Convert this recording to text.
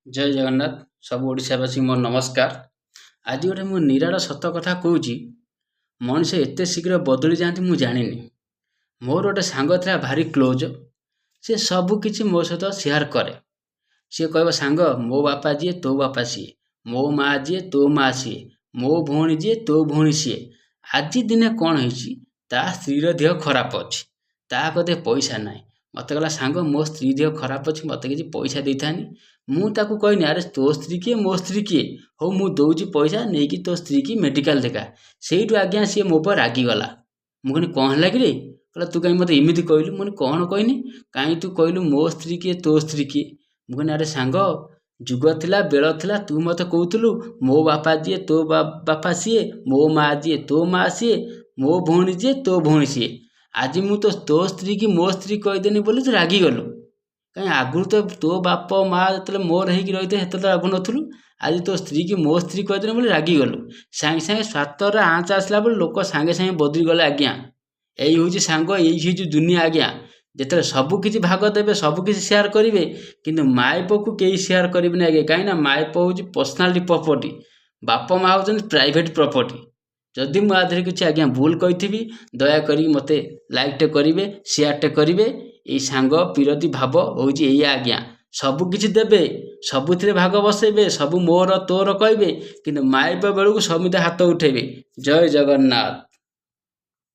जय जगन्नाथ सब ओडावासी मोर नमस्कार। आज गोटे मु निराड़ सत कथा कहूँ। मनीष एत शीघ्र बदली जाती मुझे जानी। मोर गोटे सांग था भारी क्लोज। सी सबकि मो सहित सेयार करे। सी कह सांग मो बापा जी तो बापा सी, मो माँ जी तो माँ सी, मो भौणी जी तो भौणी सी। आज दिने कौन होती स्त्रीर देह खराब अच्छी, ता कदे पैसा ना। मत कहला सांग मो स्त्री देह खराब अच्छी, मत कि पैसा दे था। मुझे कहनी अरे तो स्त्री किए मो स्त्री किए, हो मु दौची पैसा नहीं कि तो स्त्री की मेडिकल देखा। से आज्ञा सी मो पर रागिगला। मुझे कौन लगे रे, कहला तू कहीं मत इमिति कहलु। मुझे कौन कहनी कहीं तू कहलु मो स्त्री किए तो स्त्री किए। मुझे अरे सांग जुग थिला बेल थिला तू मत कहतलु मो बापा जी तो बापा सीए, मो माँ जी तो माँ सीए, मो भौणी जी तो भौणी सीए। आज मु तो स्त्री की मो स्त्री कहीदेनी बोली तू रागिगलु। कहीं आगु तो तो बाप माँ जो मोर होगी रही थे तो रागु नु। आज तो स्त्री की मो स्त्री कहीदेनी बोली रागिगलु। सांगे सांगे स्वार्थर आँच आसला बोली लोक सांगे सांगे बदलीगले। आज्ञा यही हूँ सांग, यही हूँ दुनिया। आज्ञा जिते सबकि भाग देवे सबकि सेयार करेंगे कि माइप को कहीं सेयार करेंगे आज्ञा। कहीं माइप हूँ पर्सनालीटी प्रॉपर्टी, बाप माँ हूँ प्राइवेट प्रॉपर्टी। जदि मुझे किसी आज्ञा भूल कही दयाकोरी मत लाइक टे करेंगे, सेयार टे करेंगे। ये सांग पीरती भाव हूँ ये आज्ञा। सबकि देवे सबुथ भाग बसैबे, सब मोर तोर कहे कि माइप बेलू समित हाथ उठेबे। जय जगन्नाथ।